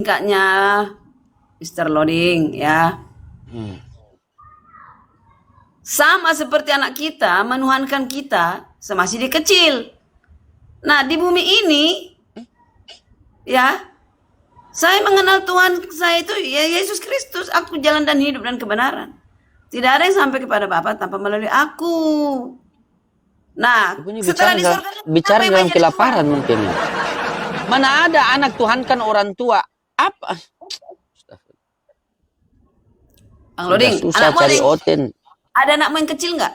tingkatnya Mr. Loading ya. Sama seperti anak kita menuhankan kita semasih dia kecil. Nah, di bumi ini ya, saya mengenal Tuhan saya itu ya Yesus Kristus. Aku jalan dan hidup dan kebenaran. Tidak ada yang sampai kepada Bapa tanpa melalui aku. Nah, Punya setelah di surga bicara apa yang dalam menjadi kelaparan Tuhan? mungkin. Mana ada anak Tuhan kan orang tua. Apa? Bang Loding, Susah anakmu cari oten. ada anakmu yang kecil nggak?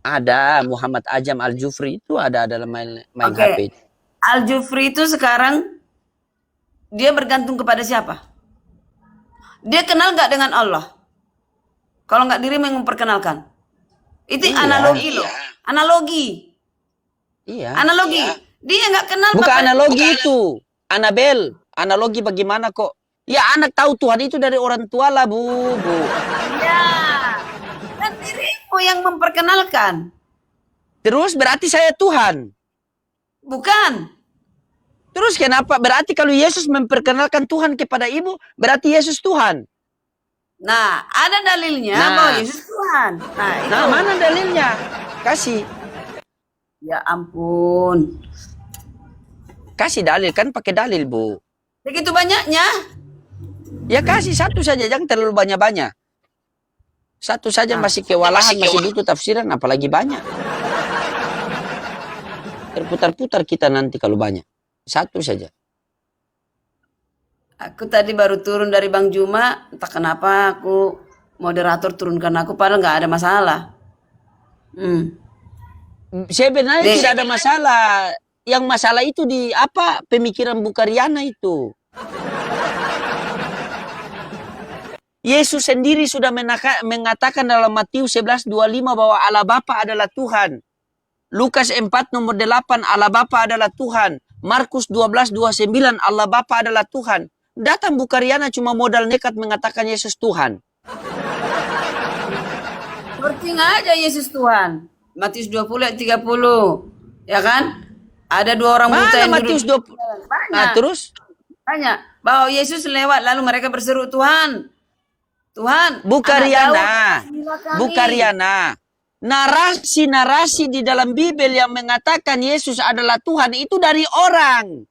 Ada Muhammad Ajam Al-Jufri itu ada dalam main Oke. HP. Al-Jufri itu sekarang dia bergantung kepada siapa? Dia kenal nggak dengan Allah? Kalau nggak dirimu yang memperkenalkan. Itu Iya. analogi loh. Analogi. Iya. Analogi. Dia nggak kenal Bukan Bapak. analogi itu. Anabel. Analogi bagaimana kok? Ya anak tahu Tuhan itu dari orang tua lah, Bu. Ya. Dan dirimu yang memperkenalkan. Terus berarti saya Tuhan. Bukan. Terus kenapa? Berarti kalau Yesus memperkenalkan Tuhan kepada ibu, berarti Yesus Tuhan. Nah, ada dalilnya bahwa Yesus Tuhan. Nah, itu. Nah, mana dalilnya? Kasih. Ya ampun. Kasih dalil, kan pakai dalil, Bu. Begitu banyaknya. Ya kasih satu saja, jangan terlalu banyak-banyak. Satu saja masih kewalahan, masih butuh tafsiran, apalagi banyak. Terputar-putar kita nanti kalau banyak. Satu saja. Aku tadi baru turun dari Bang Juma, entah kenapa aku moderator turunkan aku, padahal nggak ada masalah. Sebenarnya tidak ada masalah. Yang masalah itu di apa? Pemikiran Bukaryana itu. Yesus sendiri sudah mengatakan dalam Matius 11:25 bahwa Allah Bapa adalah Tuhan. Lukas 4 nomor 8 Allah Bapa adalah Tuhan. Markus 12:29 Allah Bapa adalah Tuhan. Datang Bukaryana cuma modal nekat mengatakan Yesus Tuhan. Searching aja Yesus Tuhan. Matius 20 ayat 30. Ya kan? Ada dua orang buta yang Matius duduk. 20? Banyak. Nah, terus? Banyak. Bahwa Yesus lewat lalu mereka berseru, Tuhan. Tuhan. Bukaryana. Bukaryana. Narasi-narasi di dalam Bible yang mengatakan Yesus adalah Tuhan itu dari orang.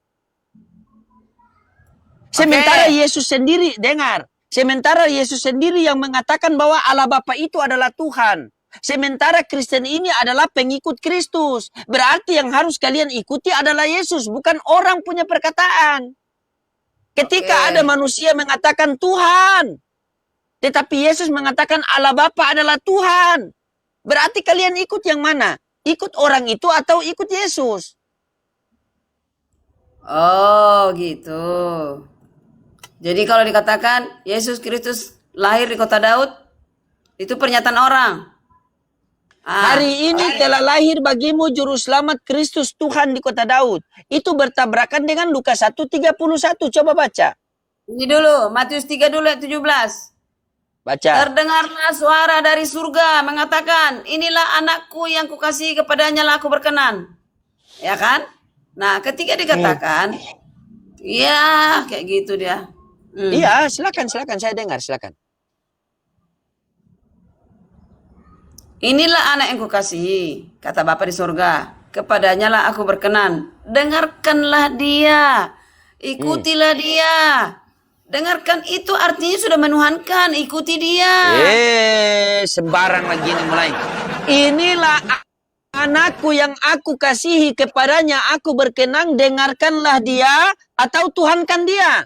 Sementara Yesus sendiri, dengar. Sementara Yesus sendiri yang mengatakan bahwa Allah Bapa itu adalah Tuhan. Sementara Kristen ini adalah pengikut Kristus. Berarti yang harus kalian ikuti adalah Yesus, bukan orang punya perkataan. Ketika ada manusia mengatakan Tuhan, tetapi Yesus mengatakan Allah Bapa adalah Tuhan. Berarti kalian ikut yang mana? Ikut orang itu atau ikut Yesus? Oh, gitu. Jadi kalau dikatakan Yesus Kristus lahir di kota Daud, itu pernyataan orang. Hari ini telah lahir bagimu juru selamat Kristus Tuhan di kota Daud. Itu bertabrakan dengan Lukas 1:31. Coba baca. Ini dulu, Matius 3 dulu ayat 17. Baca. Terdengarlah suara dari surga mengatakan, inilah anakku yang kukasihi, kepadanya lah aku berkenan. Ya kan? Nah, ketika dikatakan, ya kayak gitu dia. Iya, silakan saya dengar, silakan. Inilah anak yang kukasihi, kata Bapa di surga. Kepadanya lah aku berkenan. Dengarkanlah dia. Ikutilah dia. Dengarkan itu artinya sudah menuhankan. Ikuti dia. Sembarang lagi ini mulai. Inilah anakku yang aku kasihi, kepadanya aku berkenan. Dengarkanlah dia atau tuhankan dia.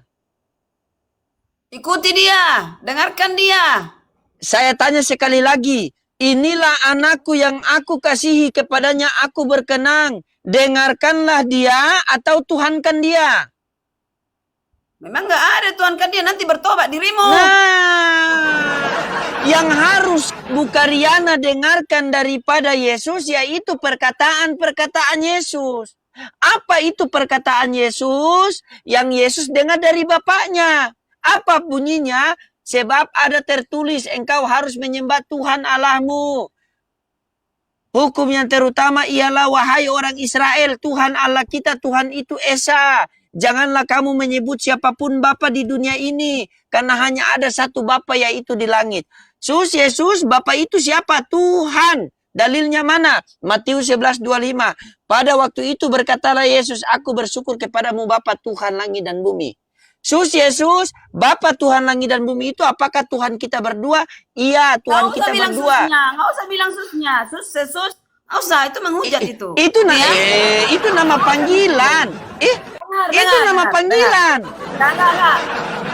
Ikuti dia. Dengarkan dia. Saya tanya sekali lagi. Inilah anakku yang aku kasihi, kepadanya aku berkenan. Dengarkanlah dia atau tuhankan dia. Memang gak ada tuhankan dia, nanti bertobat dirimu. Nah, yang harus Bukaryana dengarkan daripada Yesus yaitu perkataan-perkataan Yesus. Apa itu perkataan Yesus? Yang Yesus dengar dari Bapaknya. Apa bunyinya? Sebab ada tertulis, engkau harus menyembah Tuhan Allahmu. Hukum yang terutama ialah, wahai orang Israel, Tuhan Allah kita, Tuhan itu Esa. Janganlah kamu menyebut siapapun Bapa di dunia ini. Karena hanya ada satu Bapa, yaitu di langit. Yesus, Bapa itu siapa? Tuhan. Dalilnya mana? Matius 11:25. Pada waktu itu berkatalah Yesus, aku bersyukur kepadamu Bapa Tuhan langit dan bumi. Yesus, Bapa Tuhan langit dan bumi itu apakah Tuhan kita berdua? Iya, Tuhan kita berdua. Nggak usah bilang susnya. Sus. Nggak usah, itu menghujat itu. Itu nama panggilan. Itu nama panggilan. Enggak.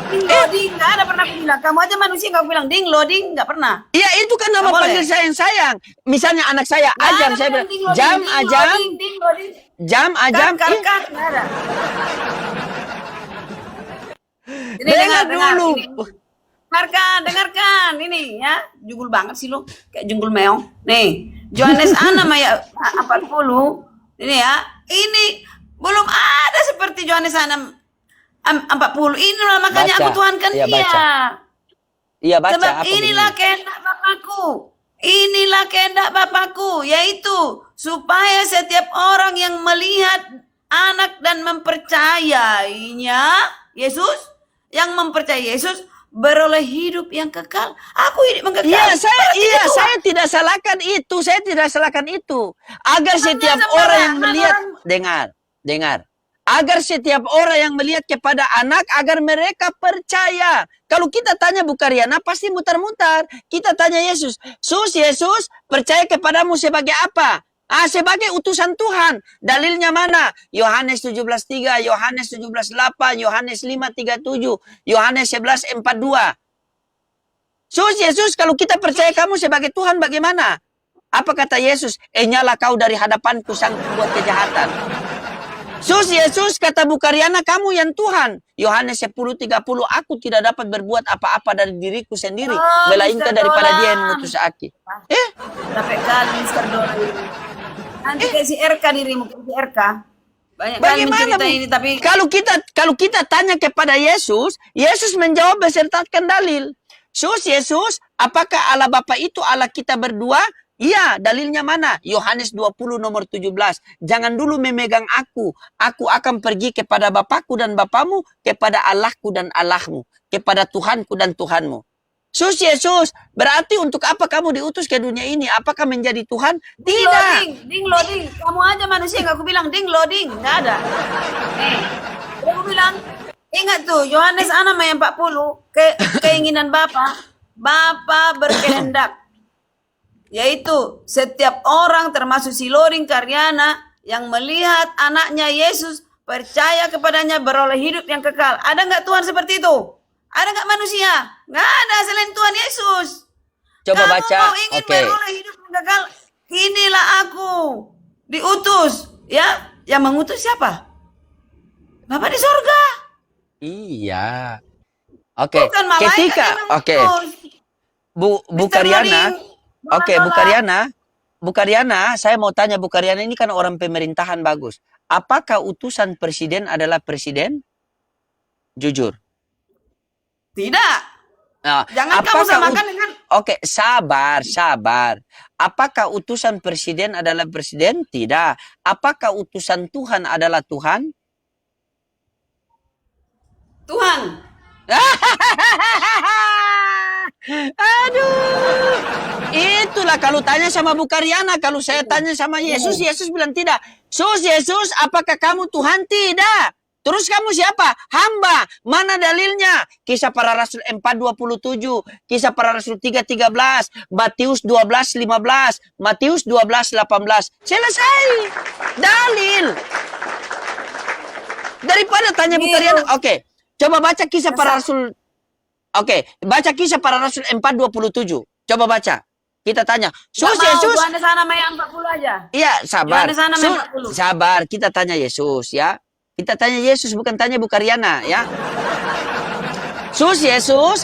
Ding loading, nggak ada pernah aku bilang. Kamu aja manusia nggak bilang ding loading, nggak pernah. Iya, itu kan nama panggil sayang. Misalnya anak saya, Ajam, saya bilang, Jam, Ajam. Jam, Ajam. Nggak ada. Ini Dengar dulu. Dengarkan ini ya. Jungul banget sih lo, kayak jungul meong. Nih, Yohanes 6 ayat 40. Ini ya. Ini belum ada seperti Yohanes 6 40. Inilah makanya Baca. aku tuhankan Iya, dia. baca. Iya, baca. Sebab apa inilah begini? kehendak Bapakku. Inilah kehendak Bapakku, yaitu supaya setiap orang yang melihat anak dan mempercayainya, Yesus, yang mempercayai Yesus beroleh hidup yang kekal. Aku hidup yang kekal. Saya tidak salahkan itu. Saya tidak salahkan itu. Agar setiap orang yang melihat, dengar. Agar setiap orang yang melihat kepada anak, agar mereka percaya. Kalau kita tanya Bukariana, pasti mutar-mutar. Kita tanya Yesus, Yesus, percaya kepadamu sebagai apa? Sebagai utusan Tuhan. Dalilnya mana? Yohanes 17:3, Yohanes 17:8, Yohanes 5:37, Yohanes 11:42. Yesus, kalau kita percaya kamu sebagai Tuhan, bagaimana? Apa kata Yesus? Nyala kau dari hadapanku sang pembuat kejahatan. Yesus, kata Bukariana, kamu yang Tuhan. Yohanes 10:30, aku tidak dapat berbuat apa-apa dari diriku sendiri, melainkan daripada Dia yang mengutus aku. Sampai kali Mr. Dola ini. Nanti kasih RK dirimu, kasih RK. Banyak kali mencerita ini, tapi kalau kita tanya kepada Yesus, Yesus menjawab besertakan dalil. Yesus, apakah Allah Bapa itu Allah kita berdua? Iya, dalilnya mana? Yohanes 20 nomor 17. Jangan dulu memegang aku. Aku akan pergi kepada Bapakku dan Bapamu, kepada Allahku dan Allahmu, kepada Tuhanku dan Tuhanmu. Yesus, berarti untuk apa kamu diutus ke dunia ini? Apakah menjadi Tuhan? Tidak. Ding loading. Kamu aja manusia, nggak aku bilang ding loading. Nggak ada. Aku bilang, ingat tuh, Yohanes 6 ayat 40. Keinginan Bapa berkehendak. Yaitu setiap orang termasuk si Loring Karyana yang melihat anaknya Yesus percaya kepadanya beroleh hidup yang kekal. Ada nggak Tuhan seperti itu? Ada nggak manusia? Nggak ada selain Tuhan Yesus. Coba Kamu baca. mau ingin beroleh hidup yang kekal? Inilah aku diutus, ya? Yang mengutus siapa? Bapak di surga. Iya. Oke. Bukan malaikat Ketika yang mengutus. Bu Karyana. Oke, Bu Karyana, saya mau tanya Bu Karyana, ini kan orang pemerintahan bagus. Apakah utusan presiden adalah presiden? Jujur. Tidak. Nah, Jangan kamu samakan dengan... Oke, sabar. Apakah utusan presiden adalah presiden? Tidak. Apakah utusan Tuhan adalah Tuhan? Tuhan. Aduh. Itulah kalau tanya sama Bu Karyana, kalau saya tanya sama Yesus, Yesus bilang tidak. Yesus, apakah kamu Tuhan? Tidak. Terus kamu siapa? Hamba. Mana dalilnya? Kisah Para Rasul 4:27, Kisah Para Rasul 3:13, Matius 12:15, Matius 12:18. Selesai. Dalil. Daripada tanya Bu Karyana, oke. Coba baca Kisah Para Rasul. Oke, baca Kisah Para Rasul 4:27. Coba baca. Kita tanya, Yesus. Yohanes 6 ayat 40 aja. Iya, sabar. Yohanes 6 ayat 40. Sabar, kita tanya Yesus ya. Kita tanya Yesus, bukan tanya Bu Karyana ya. Yesus,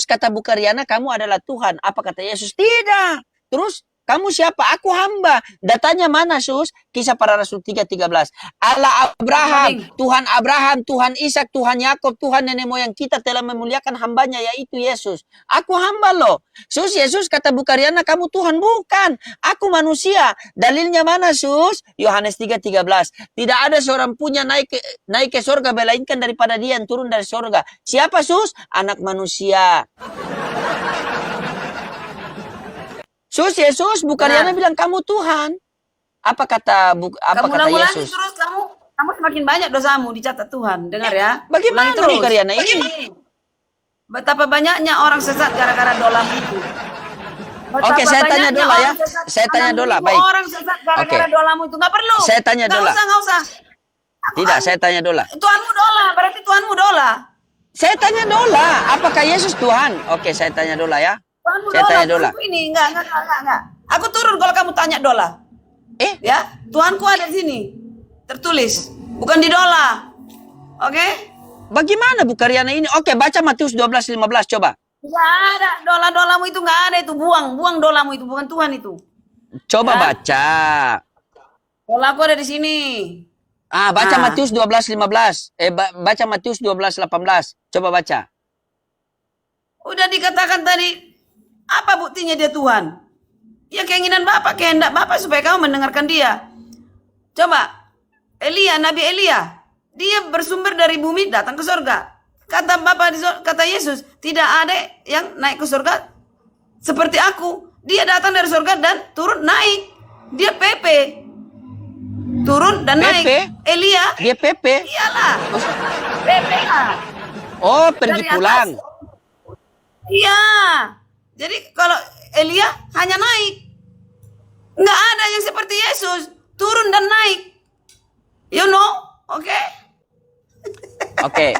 kata Bu Karyana, kamu adalah Tuhan. Apa kata Yesus? Tidak. Terus Kamu siapa? Aku hamba. Datanya mana, Sus? Kisah Para Rasul 3:13. Allah Abraham, Tuhan Ishak, Tuhan Yakub, Tuhan nenek moyang kita telah memuliakan hambanya, yaitu Yesus. Aku hamba loh. Sus, Yesus kata Bu Karyana, kamu Tuhan. Bukan. Aku manusia. Dalilnya mana, Sus? Yohanes 3:13. Tidak ada seorang pun yang naik ke surga, melainkan daripada dia yang turun dari surga. Siapa, Sus? Anak manusia. Sus, Yesus, Bu Karyana bilang kamu Tuhan. Apa kata Yesus? Terus kamu semakin banyak dosamu dicatat Tuhan. Dengar ya. Bagaimana Bu Karyana ini? Betapa banyaknya orang sesat gara-gara dolamu itu. Oke, saya tanya Dola ya. Saya tanya Dola, baik. Orang sesat gara-gara dolamu itu nggak perlu. Saya tanya Dola. Nggak usah. Tidak, saya tanya Dola. Tuhanmu Dola, berarti Tuhanmu Dola. Saya tanya Dola, apakah Yesus Tuhan? Oke, saya tanya Dola ya. Saya tanya Dola. Ini enggak. Aku turun kalau kamu tanya Dola. Ya, Tuhanku ada di sini. Tertulis, bukan di Dola. Oke? Bagaimana Bu Karyana ini? Oke, baca Matius 12:15 coba. Enggak ada, Dolamu itu enggak ada itu. Buang Dolamu itu, bukan Tuhan itu. Coba baca. Dolaku ada di sini. Baca Matius 12:15. Baca Matius 12:18. Coba baca. Udah dikatakan tadi. Apa buktinya dia Tuhan? Ya keinginan Bapak, kehendak Bapak supaya kamu mendengarkan dia. Coba, Nabi Elia, dia bersumber dari bumi datang ke surga. Kata kata Yesus, tidak ada yang naik ke surga seperti aku. Dia datang dari surga dan turun naik. Dia PP. Turun dan naik. Elia. Dia PP? Iyalah. PP. Oh, pergi pulang. Iya. Jadi kalau Elia hanya naik. Nggak ada yang seperti Yesus. Turun dan naik. You know? Oke? Oke.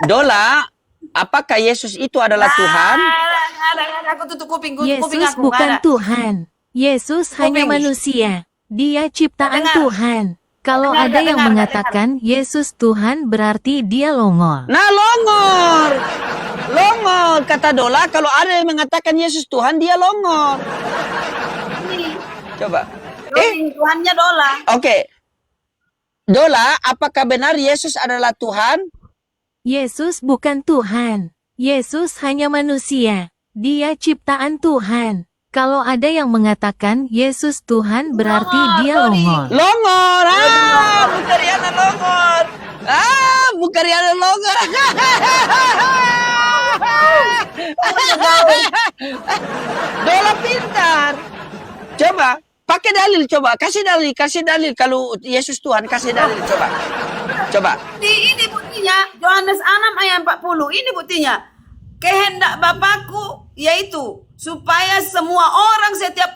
Dola, apakah Yesus itu adalah Tuhan? Nggak ada. Aku tutup kuping. Yesus bukan Tuhan. Yesus hanya manusia. Dia ciptaan Tuhan. Kalau ada yang mengatakan Yesus Tuhan, berarti dia longor. Nah, longor. Kata Dola, kalau ada yang mengatakan Yesus Tuhan, dia longor. Coba. Tuhannya Dola. Oke. Dola, apakah benar Yesus adalah Tuhan? Yesus bukan Tuhan. Yesus hanya manusia. Dia ciptaan Tuhan. Kalau ada yang mengatakan Yesus Tuhan, berarti dia longor. Longor. Bu Karyana longor. Bu Karyana longor. Dola pintar. Coba, pakai dalil coba. Kasih dalil kalau Yesus Tuhan, kasih dalil coba. Ini buktinya, Yohanes 6 ayat 40. Ini buktinya. Kehendak Bapakku yaitu supaya semua orang, setiap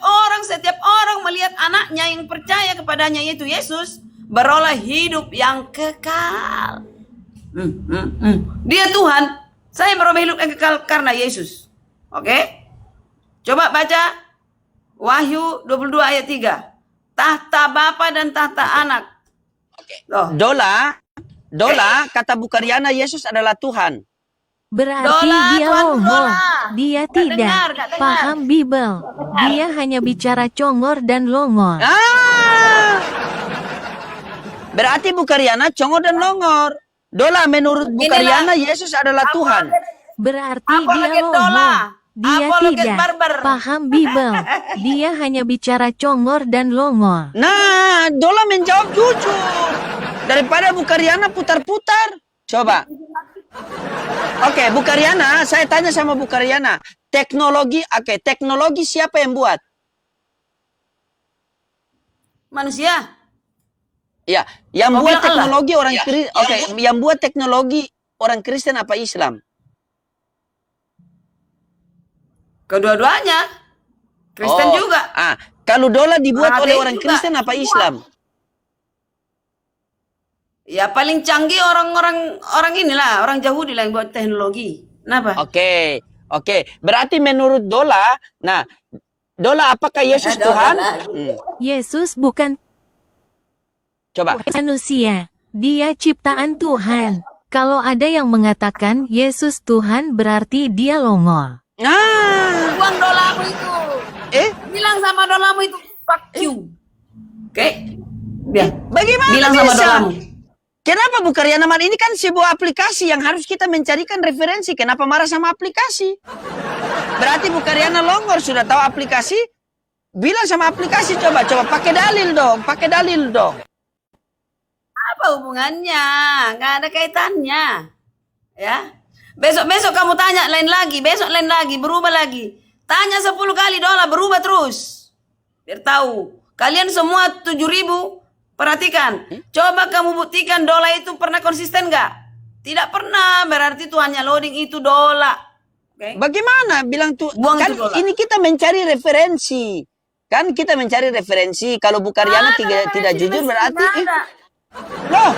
orang melihat anaknya yang percaya kepadanya yaitu Yesus beroleh hidup yang kekal. Dia Tuhan, saya beroleh hidup yang kekal karena Yesus. Oke? Coba baca Wahyu 22 ayat 3. Tahta Bapa dan tahta Anak. Oke. Dola, kata Bu Karyana Yesus adalah Tuhan. Berarti dia longor. Dia tidak paham Bible. Dia hanya bicara congor dan longor. Berarti Bu Karyana congor dan longor. Dola, menurut Bu Karyana Yesus adalah Tuhan. Berarti dia longor. Dia tidak paham Bible. Dia hanya bicara congor dan longor. Nah, Dola menjawab jujur. Daripada Bu Karyana putar-putar. Coba. Oke, Bu Karyana, saya tanya sama Bu Karyana. Teknologi siapa yang buat? Manusia. Ya, yang buat teknologi Allah. Yang buat teknologi orang Kristen apa Islam? Kedua-duanya. Kristen juga. Kalau Dola dibuat oleh orang Kristen apa Islam? Ya paling canggih orang inilah, orang Yahudi lah yang buat teknologi. Kenapa? Oke. Berarti menurut Dola, Dola apakah Yesus Tuhan? Yesus bukan Coba. manusia. Dia ciptaan Tuhan. Kalau ada yang mengatakan Yesus Tuhan, berarti dia longor. Buang Dolamu itu. Bilang sama dolamu itu fuck you. Oke? Ya. Bagaimana Bilang sama bisa? dolamu. Kenapa Bu Karyana? Ini kan sebuah aplikasi yang harus kita mencarikan referensi. Kenapa marah sama aplikasi? Berarti Bu Karyana longor, sudah tahu aplikasi? Bilang sama aplikasi, coba pakai dalil dong, pakai dalil dong. Apa hubungannya? Nggak ada kaitannya. Ya. Besok kamu tanya lain lagi, besok lain lagi, berubah lagi. Tanya 10 kali dolar, berubah terus. Biar tahu. Kalian semua 7.000, perhatikan. Coba kamu buktikan dolar itu pernah konsisten nggak? Tidak pernah, berarti itu hanya loading itu dolar. Okay? Bagaimana bilang tuh? Buang Kan itu dolar. ini kita mencari referensi. Kan kita mencari referensi. Kalau Bu Karyana tidak jujur berarti... Loh,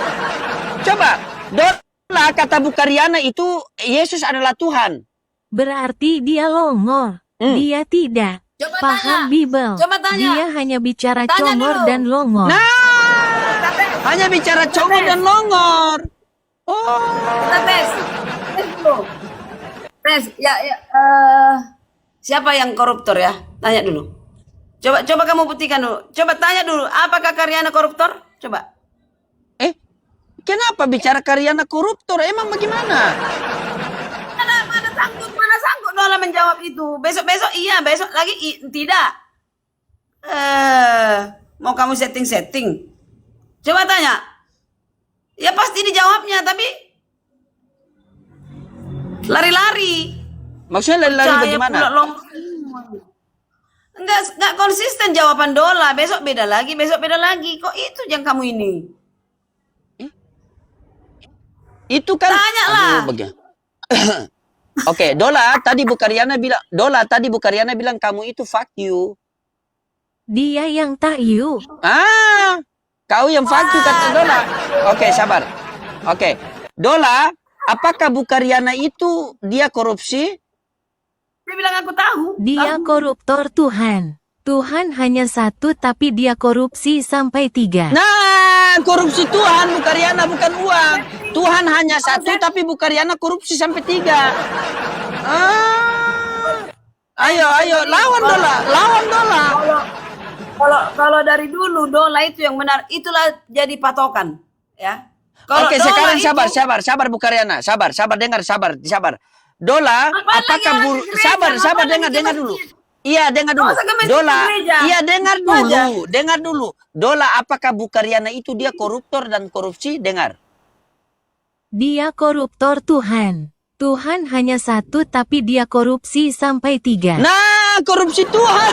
coba. Dolar kata Bu Karyana itu Yesus adalah Tuhan. Berarti dia longor. Dia tidak Coba paham tanya. Bible. Coba tanya. Dia hanya bicara Tanya comor dulu. dan longor. Nah, hanya bicara comor dan longor. Oh, Kita tes. Tes dulu. Tes. Siapa yang koruptor ya? Tanya dulu. Coba kamu buktikan dulu. Coba tanya dulu, apakah Karyana koruptor? Coba. kenapa bicara Karyana koruptor? Emang bagaimana? Mana sanggup Dola menjawab itu. Besok iya, besok lagi tidak. Mau kamu setting. Coba tanya. Ya pasti dijawabnya, tapi lari-lari. Maksudnya lari-lari Percaya bagaimana? pula Enggak konsisten jawaban Dola. Besok beda lagi. Kok itu yang kamu ini? Itu kan Tanyalah. Oke, Dola tadi Bu Karyana bilang kamu itu fuck you. Dia yang tak you. Kau yang fuck you kata Dola. Oke, sabar. Oke. Dola, apakah Bu Karyana itu dia korupsi? Dia bilang aku tahu. Dia koruptor Tuhan. Tuhan hanya satu tapi dia korupsi sampai 3. Nah, korupsi Tuhan Bu Karyana bukan uang. Tuhan hanya satu tapi Bu Karyana korupsi sampai 3. Ayo, lawan Dola. Kalau dari dulu Dola itu yang benar, itulah jadi patokan, ya. Kalau Oke, Dola sekarang itu- sabar Bu Karyana. Sabar, dengar, sabar. Dola, Apalagi apakah orang di gereja, sabar, apalagi dengar di dulu. masjid. Iya, dengar dulu. Masa ke masjid Dola, ke gereja? iya Aja. dengar dulu. Dola, apakah Bu Karyana itu dia koruptor dan korupsi? Dengar. Dia koruptor Tuhan. Tuhan hanya satu tapi dia korupsi sampai 3. Nah, korupsi Tuhan.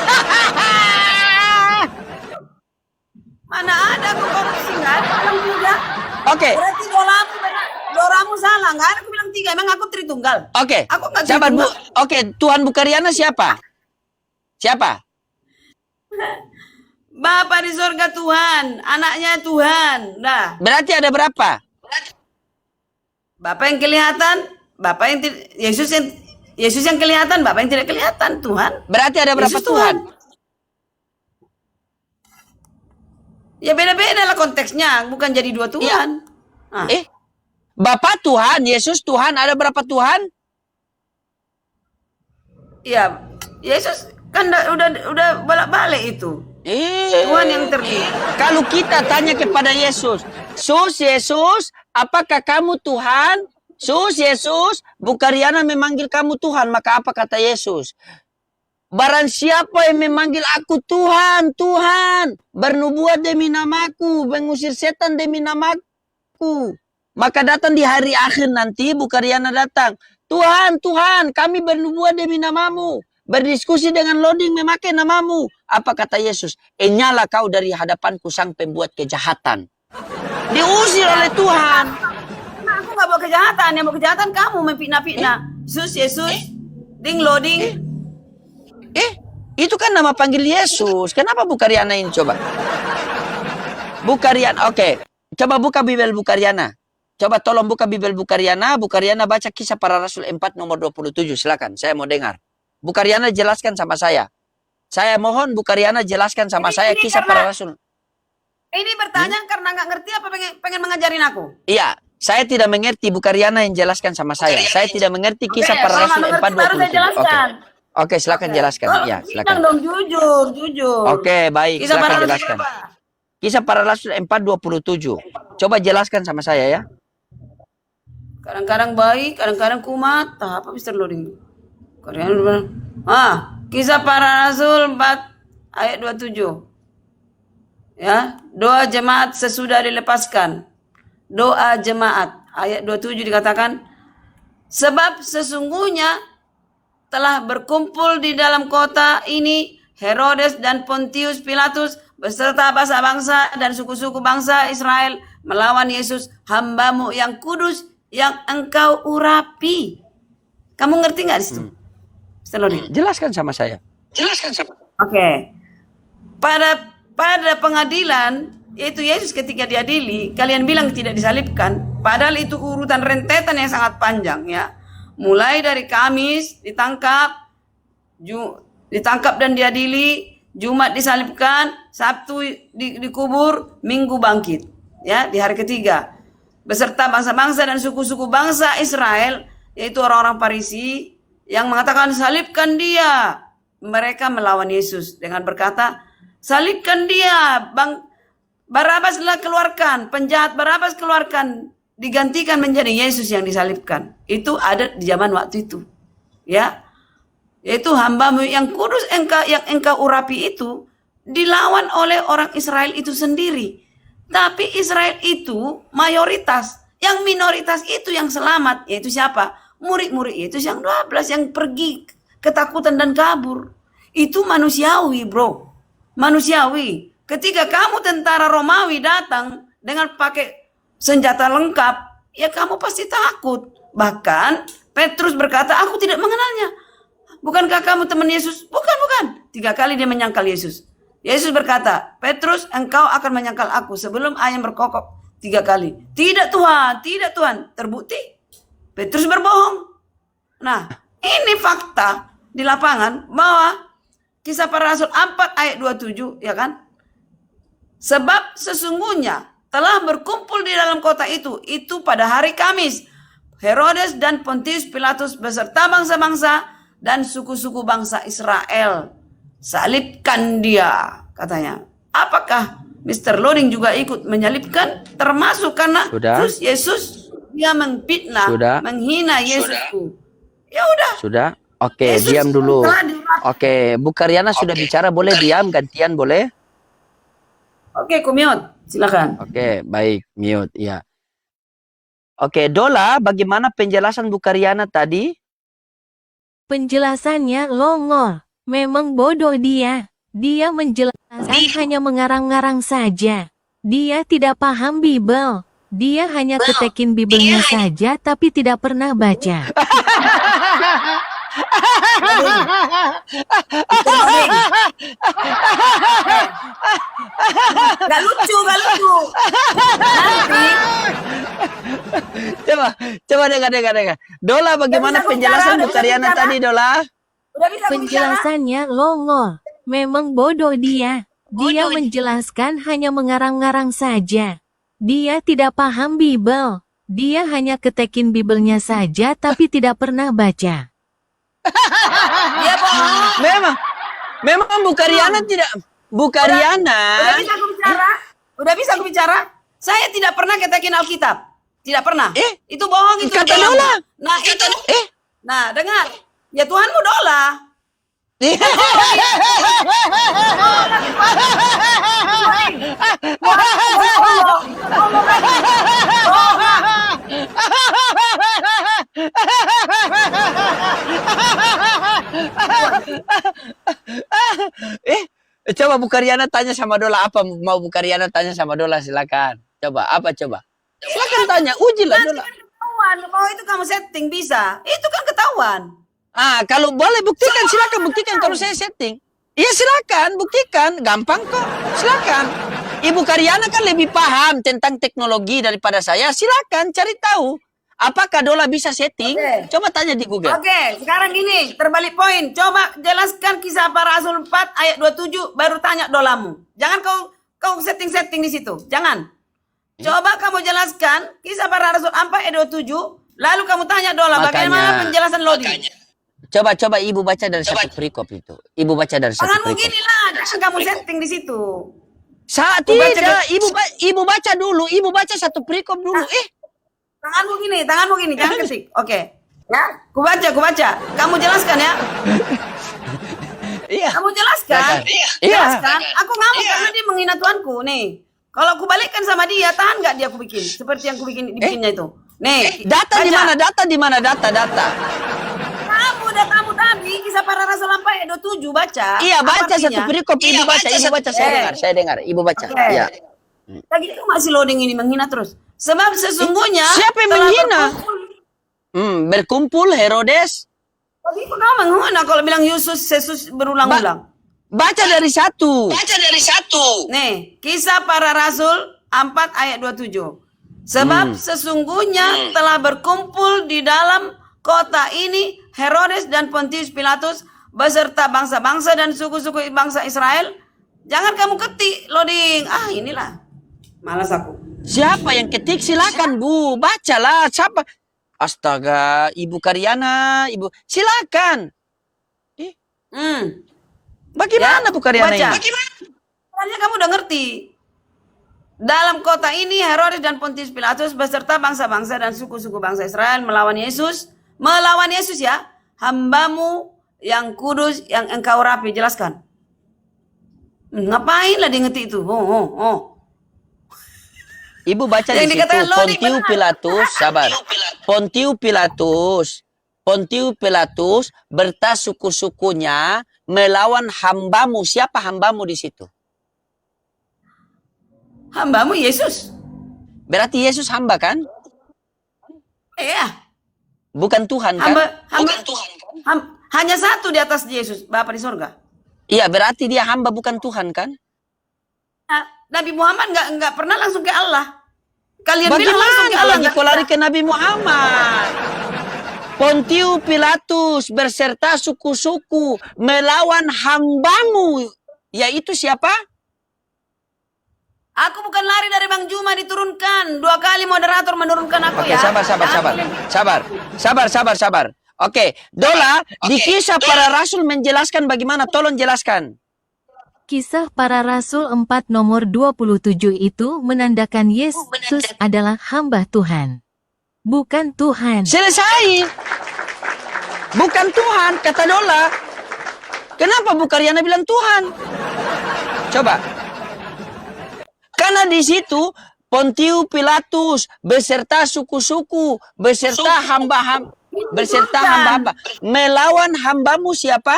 Mana ada aku korupsi, nggak ada bilang 3. Oke, Berarti Dolamu benar. Doramu salah, nggak ada aku bilang 3. Emang aku Tritunggal. oke. Aku nggak Sabar Bu. Tritunggal. Oke, Tuhan Bu Karyana siapa? Bapa di sorga Tuhan, anaknya Tuhan. Nah, Berarti ada berapa? Bapa yang kelihatan, Yesus yang kelihatan, Bapa yang tidak kelihatan, Tuhan. Berarti ada berapa Yesus Tuhan? Ya beda-beda lah konteksnya, bukan jadi 2 Tuhan. Ah. Bapa Tuhan, Yesus Tuhan, ada berapa Tuhan? Ya, Yesus kan udah balik-balik itu. Tuhan yang terdiri. Kalau kita tanya kepada Yesus, Yesus, apakah kamu Tuhan? Yesus, Bu Karyana memanggil kamu Tuhan, maka apa kata Yesus? Barang siapa yang memanggil aku Tuhan, bernubuat demi namaku, mengusir setan demi namaku, maka datang di hari akhir nanti, Bu Karyana datang. Tuhan, kami bernubuat demi namamu, berdiskusi dengan loading memakai namamu. Apa kata Yesus? Nyala kau dari hadapanku sang pembuat kejahatan. Diusir oleh Tuhan. Nah, aku nggak bawa kejahatan, yang bawa kejahatan kamu memfitnah-fitnah. Yesus, ding loading. Itu kan nama panggil Yesus. Kenapa Bu Karyana ini coba? Bu Karyana, oke. Coba buka Bibel Bu Karyana. Coba tolong buka Bibel Bu Karyana. Bu Karyana baca Kisah Para Rasul 4 nomor 27. Silakan, saya mau dengar. Bu Karyana jelaskan sama saya. Saya mohon Bu Karyana jelaskan sama saya Kisah Para Rasul. Ini bertanya karena nggak ngerti apa pengen mengajarin aku? Iya, saya tidak mengerti. Bu Karyana yang jelaskan sama saya. Saya tidak mengerti Kisah Para kalau Rasul nggak 4 mengerti baru saya 27. Oke. jelaskan. Oke, silakan jelaskan. Ya, Bilang silakan. dong jujur. Oke, baik, Kisah para silakan rasul jelaskan. apa? Kisah para Rasul 4:27. Coba jelaskan sama saya ya. Kadang-kadang baik, kadang-kadang kumat. Apa Mister Loading? Kadang-kadang Kisah para rasul 4 ayat 27. Ya, doa jemaat sesudah dilepaskan. Doa jemaat ayat 27 dikatakan, sebab sesungguhnya telah berkumpul di dalam kota ini Herodes dan Pontius Pilatus beserta bangsa-bangsa dan suku-suku bangsa Israel melawan Yesus, hambamu yang kudus yang engkau urapi. Kamu ngerti nggak di situ? Mister Lodi? Jelaskan sama saya. Oke. Pada pengadilan, yaitu Yesus ketika diadili, kalian bilang tidak disalibkan, padahal itu urutan rentetan yang sangat panjang ya. Mulai dari Kamis ditangkap dan diadili, Jumat disalibkan, Sabtu dikubur, Minggu bangkit. Ya, di hari ketiga. Beserta bangsa-bangsa dan suku-suku bangsa Israel, yaitu orang-orang Farisi yang mengatakan salibkan dia. Mereka melawan Yesus dengan berkata, salibkan dia, Barabaslah keluarkan, penjahat Barabas keluarkan, digantikan menjadi Yesus yang disalibkan. Itu ada di zaman waktu itu. Ya. Yaitu hambamu yang kudus yang engkau urapi itu dilawan oleh orang Israel itu sendiri. Tapi Israel itu mayoritas, yang minoritas itu yang selamat, yaitu siapa? Murid-murid itu yang 12 yang pergi ketakutan dan kabur. Itu manusiawi, bro. Manusiawi. Ketika kamu tentara Romawi datang dengan pakai senjata lengkap, ya kamu pasti takut. Bahkan Petrus berkata, aku tidak mengenalnya. Bukankah kamu teman Yesus? Bukan. 3 kali dia menyangkal Yesus. Yesus berkata, Petrus, engkau akan menyangkal aku sebelum ayam berkokok 3 kali. Tidak Tuhan. Terbukti Petrus berbohong. Nah, ini fakta di lapangan bahwa Kisah Para Rasul 4 ayat 27, ya kan? Sebab sesungguhnya telah berkumpul di dalam kota itu pada hari Kamis, Herodes dan Pontius Pilatus beserta bangsa-bangsa dan suku-suku bangsa Israel. Salibkan dia, katanya. Apakah Mr. Loading juga ikut menyalibkan? Termasuk karena terus Yesus dia memfitnah, menghina Yesusku. Ya udah. Sudah. Oke, diam dulu. Oke, Bu Karyana sudah bicara, boleh diam, gantian boleh? Oke, mute. Silakan. Oke, baik, mute, ya. Oke, Dola, bagaimana penjelasan Bu Karyana tadi? Penjelasannya longor. Memang bodoh dia. Dia menjelaskan hanya mengarang-ngarang saja. Dia tidak paham Bible. Dia hanya ketekin Bibelnya saja tapi tidak pernah baca. Gak lucu. Coba dengar. Dola, bagaimana penjelasan Bu Karyana tadi, Dola? Penjelasannya longor. Memang bodoh dia. Dia menjelaskan hanya mengarang-ngarang saja. Dia tidak paham Bible. Dia hanya ketekin Bibelnya saja tapi tidak pernah baca. Dia bohong. Memang Bu Karyana tidak. Bu Karyana. Udah bisa aku bicara? Saya tidak pernah ketekin Alkitab. Tidak pernah. Itu bohong itu. Kata Dola. Nah, itu. Nah, dengar. Ya Tuhanmu Dola. Coba Bu Karyana tanya sama Dola, apa mau Bu Karyana tanya sama Dola, silakan. Coba. Silakan tanya, ujilah Dola. Ketahuan bahwa itu kamu setting bisa. Itu kan ketahuan. Kalau boleh buktikan, silakan buktikan kalau saya setting. Iya silakan, buktikan, gampang kok. Silakan. Ibu Karyana kan lebih paham tentang teknologi daripada saya. Silakan cari tahu. Apakah Dola bisa setting? Coba tanya di Google. Oke, sekarang gini, terbalik poin. Coba jelaskan Kisah Para Rasul 4 ayat 27, baru tanya Dolamu. Jangan kau setting-setting di situ. Jangan. Coba kamu jelaskan Kisah Para Rasul 4 ayat 27, lalu kamu tanya Dola, bagaimana penjelasan Lodi? Coba ibu baca dari satu perikop itu. Ibu baca dari satu Tanganmu perikop. gini lah, jangan kamu setting di situ. Saat Ku baca tidak, ibu baca dulu. Ibu baca satu perikop dulu. Tanganmu gini, jangan ketik. Oke. Ya, ku baca. Kamu jelaskan ya. Iya. Kamu jelaskan. Iya. Jelaskan. Aku ngamuk karena dia menghina Tuanku. Nih, kalau aku balikkan sama dia, tahan nggak dia aku bikin? Seperti yang aku dibikinnya itu. Nih, Data di baca. mana? Data. Kamu tadi kisah para rasul sampai 27 baca. Iya, Apa baca satu artinya? perikop. Ibu baca. Saya dengar. Ibu baca. Oke. Iya. Lagi itu masih loading ini menghina terus. Sebab sesungguhnya Siapa yang telah menghina? berkumpul- Berkumpul Herodes. Lagi itu kamu menghina kalau bilang Yesus berulang-ulang. Baca dari satu. Nih, kisah para rasul 4 ayat 27. Sebab sesungguhnya telah berkumpul di dalam kota ini Herodes dan Pontius Pilatus beserta bangsa-bangsa dan suku-suku bangsa Israel. Jangan kamu ketik loading. Inilah. Malas aku. Siapa yang ketik? Silakan Bu, bacalah. Siapa? Astaga, Ibu Karyana, Ibu. Silakan. Bagaimana Bu Karyana Baca. ini? Soalnya kamu udah ngerti. Dalam kota ini Herodes dan Pontius Pilatus beserta bangsa-bangsa dan suku-suku bangsa Israel melawan Yesus ya, hambamu yang kudus yang engkau rapi. Jelaskan. Ngapain lah dia ngetik itu? Ibu baca Yang di situ. dikatakan loading, Pontius benar. Pilatus, sabar. Pontius Pilatus bertas suku-sukunya melawan hambamu. Siapa hambamu di situ? Hambamu Yesus. Berarti Yesus hamba kan? Iya. Bukan Tuhan kan? Hanya satu di atas Yesus, Bapa di sorga. Iya, berarti dia hamba bukan Tuhan kan? Nabi Muhammad nggak pernah langsung ke Allah. Kalian bilang langsung ke Bagaimana Allah. lagi kau lari ke Nabi Muhammad? Pontius Pilatus berserta suku-suku melawan hambamu. Yaitu siapa? Aku bukan lari dari Bang Juma diturunkan. 2 kali moderator menurunkan aku Oke, ya. sabar. Oke, Dola, di kisah para rasul menjelaskan bagaimana. Tolong jelaskan. Kisah para Rasul 4 nomor 27 itu menandakan Yesus adalah hamba Tuhan. Bukan Tuhan. Selesai. Bukan Tuhan, kata Dola. Kenapa Bu Karyana bilang Tuhan? Coba. Karena di situ Pontius Pilatus beserta suku-suku, beserta hamba-hamba melawan hambamu siapa?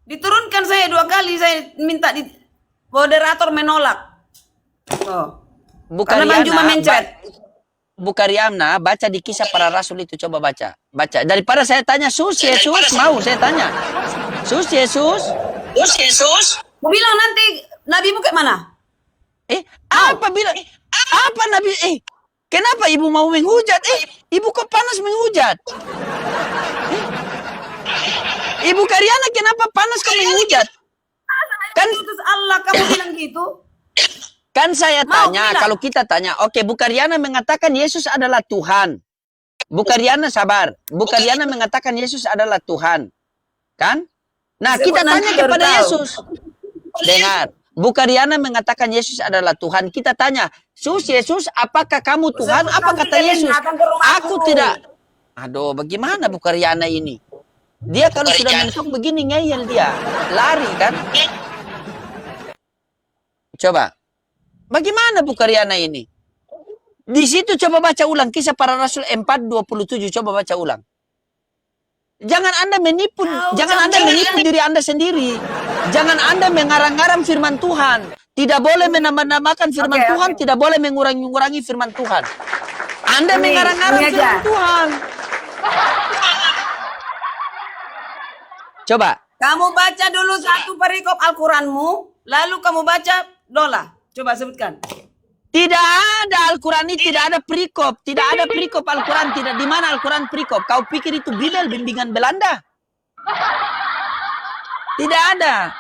Diturunkan saya 2 kali, saya minta moderator menolak. Karena Bang Juma mencet. Bu Karyana, baca di kisah para rasul itu, coba baca. Daripada saya tanya, Yesus mau saya tanya. Yesus. Mau bilang nanti Nabimu ke mana? Apa Nabi? Kenapa ibu mau menghujat? Ibu kok panas menghujat? Ibu Karyana kenapa panas kau menghujat? Kan utus Allah kamu bilang gitu. Kan saya tanya, bilang. kalau kita tanya, oke, Bu Karyana mengatakan Yesus adalah Tuhan. Bu Karyana sabar. Bu Karyana mengatakan Yesus adalah Tuhan. Kan? Nah, kita tanya kepada Yesus. Dengar. Bu Karyana mengatakan Yesus adalah Tuhan. Kita tanya, Yesus, apakah kamu Tuhan? Apa kata Yesus? Aku tidak. Aduh, bagaimana Bu Karyana ini? Dia kalau sudah mentok begini ngeyel dia. Lari kan? Coba. Bagaimana Bu Karyana ini? Di situ coba baca ulang kisah para rasul 4:27, coba baca ulang. Jangan Anda menipu diri Anda sendiri. Jangan Anda mengarang-arang firman Tuhan. Tidak boleh menambah-nambahkan firman Tuhan, tidak boleh mengurangi firman Tuhan. Anda mengarang-arang firman Tuhan. Coba. Kamu baca dulu satu perikop Al-Quranmu, lalu kamu baca Dola. Coba sebutkan. Tidak ada Al-Quran ini, tidak ada perikop. Tidak ada perikop Al-Quran. Tidak. Di mana Al-Quran perikop? Kau pikir itu Bibel bimbingan Belanda? Tidak ada.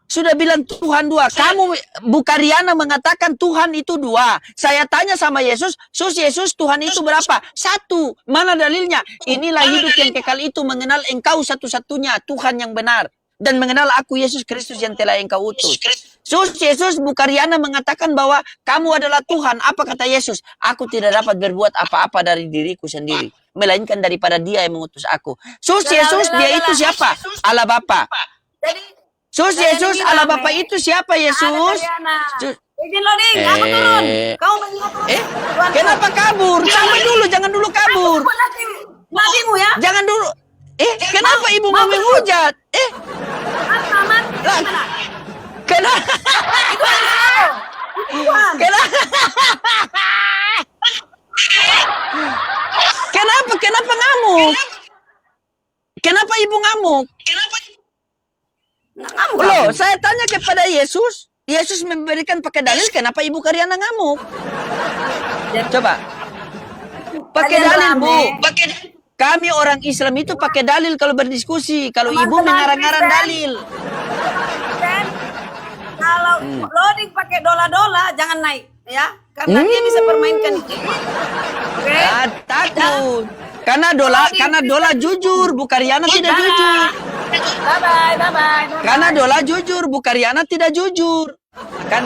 Sudah bilang Tuhan dua. Kamu, Bukariana mengatakan Tuhan itu dua. Saya tanya sama Yesus, Yesus Tuhan itu berapa? Satu. Mana dalilnya? Inilah hidup yang kekal itu, mengenal engkau satu-satunya, Tuhan yang benar. Dan mengenal aku, Yesus Kristus yang telah engkau utus. Yesus, Bukariana mengatakan bahwa kamu adalah Tuhan. Apa kata Yesus? Aku tidak dapat berbuat apa-apa dari diriku sendiri, melainkan daripada Dia yang mengutus aku. Yesus, Dia itu siapa? Allah Bapa. Jadi Yesus, Allah Bapa itu siapa, Yesus? izin loading, aku turun. Kamu mengingat turun. Tuhan, Kenapa kabur? Sampai dulu, jangan dulu kabur. nabimu ya. Jangan dulu. Kenapa ibu mau menghujat? Aman. Gimana? Kenapa? Tuhan. Kenapa ngamuk? Kenapa ibu ngamuk? Nggak ngamuk. Loh, saya tanya kepada Yesus. Yesus memberikan pakai dalil, kenapa ibu Karyana ngamuk? Coba. Pakai dalil, Bu. Kami orang Islam itu pakai dalil kalau berdiskusi. Kalau ibu mengarang-arang dalil. Dan kalau loading pakai dola-dola jangan naik ya, karena dia bisa permainkan itu. Oke. Takut. Karena dola jujur, Bu Karyana tidak jujur. Bye-bye. Karena dola jujur, Bu Karyana tidak jujur. Kan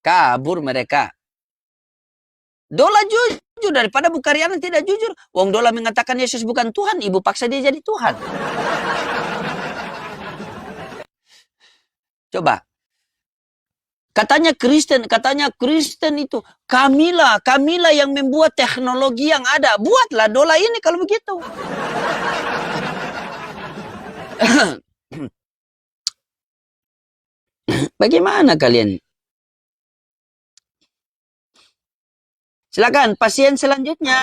kabur mereka. Dola jujur daripada Bu Karyana tidak jujur. Wong dola mengatakan Yesus bukan Tuhan, ibu paksa dia jadi Tuhan. Coba. Katanya Kristen itu Kamila yang membuat teknologi yang ada. Buatlah dola ini kalau begitu. Bagaimana kalian? Silakan pasien selanjutnya.